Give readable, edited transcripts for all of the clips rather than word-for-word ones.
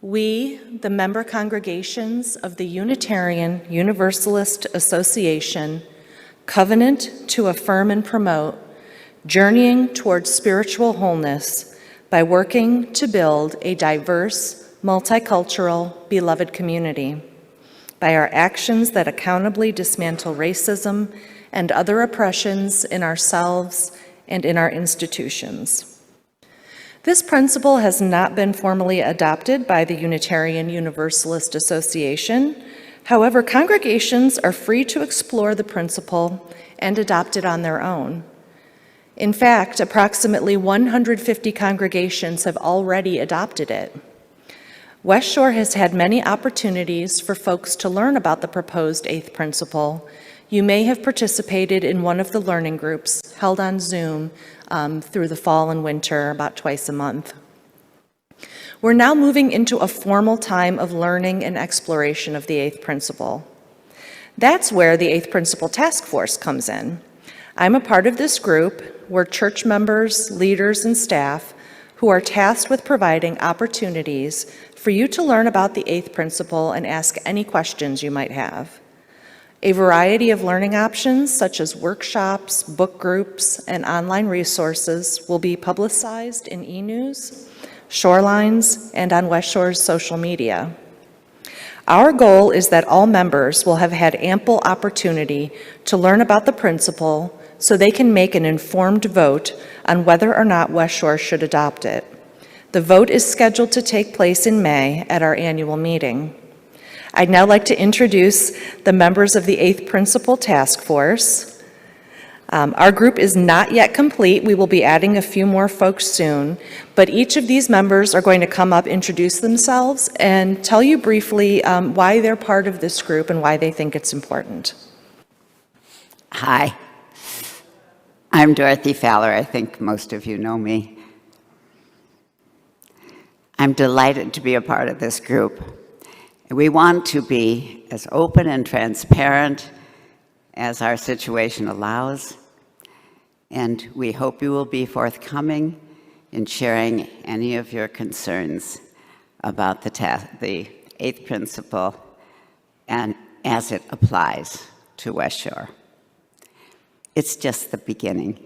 We, the member congregations of the Unitarian Universalist Association, covenant to affirm and promote, journeying towards spiritual wholeness by working to build a diverse, multicultural, beloved community, by our actions that accountably dismantle racism and other oppressions in ourselves and in our institutions. This principle has not been formally adopted by the Unitarian Universalist Association. However, congregations are free to explore the principle and adopt it on their own. In fact, approximately 150 congregations have already adopted it. West Shore has had many opportunities for folks to learn about the proposed eighth principle. You may have participated in one of the learning groups held on Zoom through the fall and winter, about twice a month. We're now moving into a formal time of learning and exploration of the eighth principle. That's where the eighth principle task force comes in. I'm a part of this group. We're church members, leaders, and staff who are tasked with providing opportunities for you to learn about the eighth principle and ask any questions you might have. A variety of learning options, such as workshops, book groups, and online resources, will be publicized in e-news, Shorelines, and on West Shore's social media. Our goal is that all members will have had ample opportunity to learn about the principle so they can make an informed vote on whether or not West Shore should adopt it. The vote is scheduled to take place in May at our annual meeting. I'd now like to introduce the members of the Eighth Principle Task Force. Our group is not yet complete. We will be adding a few more folks soon, but each of these members are going to come up, introduce themselves, and tell you briefly why they're part of this group and why they think it's important. Hi, I'm Dorothy Fowler. I think most of you know me. I'm delighted to be a part of this group. We want to be as open and transparent as our situation allows, and we hope you will be forthcoming in sharing any of your concerns about the eighth principle and as it applies to West Shore. It's just the beginning.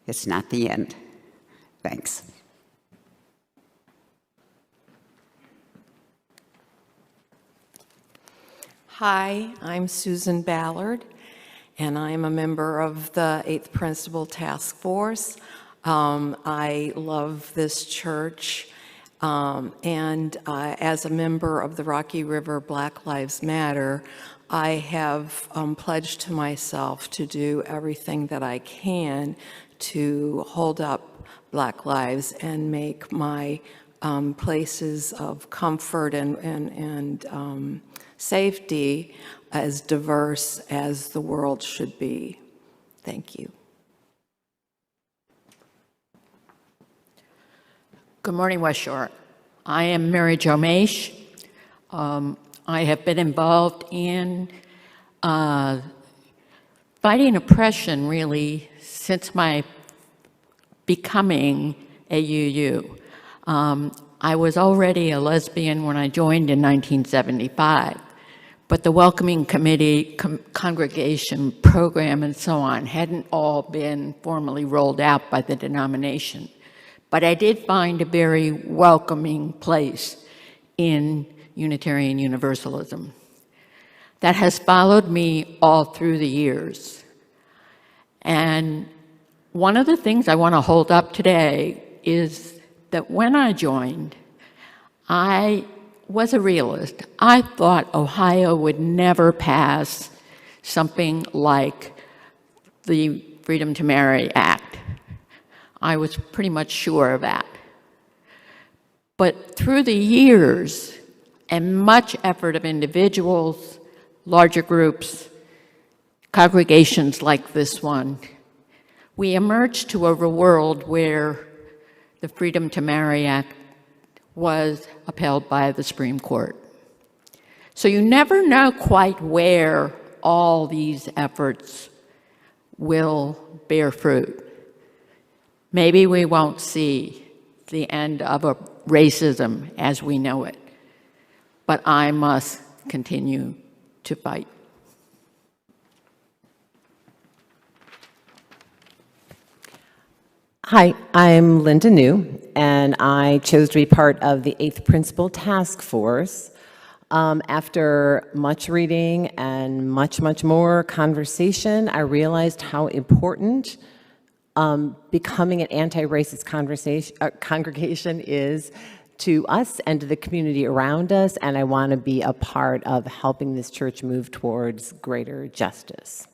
It's not the end. Thanks. Hi, I'm Susan Ballard, and I'm a member of the Eighth Principle Task Force. I love this church, and as a member of the Rocky River Black Lives Matter, I have pledged to myself to do everything that I can to hold up Black lives and make my places of comfort and safety as diverse as the world should be. Thank you. Good morning, West Shore. I am Mary Jo Maish. I have been involved in fighting oppression, really, since my becoming a UU. I was already a lesbian when I joined in 1975, but the welcoming committee, congregation program, and so on hadn't all been formally rolled out by the denomination. But I did find a very welcoming place in Unitarian Universalism that has followed me all through the years. And one of the things I want to hold up today is that when I joined, I was a realist. I thought Ohio would never pass something like the Freedom to Marry Act. I was pretty much sure of that. But through the years and much effort of individuals, larger groups, congregations like this one, we emerged to a world where the Freedom to Marry Act was upheld by the Supreme Court. So you never know quite where all these efforts will bear fruit. Maybe we won't see the end of racism as we know it. but I must continue to fight. Hi, I'm Linda New, and I chose to be part of the 8th Principal Task Force. After much reading and much more conversation, I realized how important becoming an anti-racist congregation is to us and to the community around us, and I want to be a part of helping this church move towards greater justice.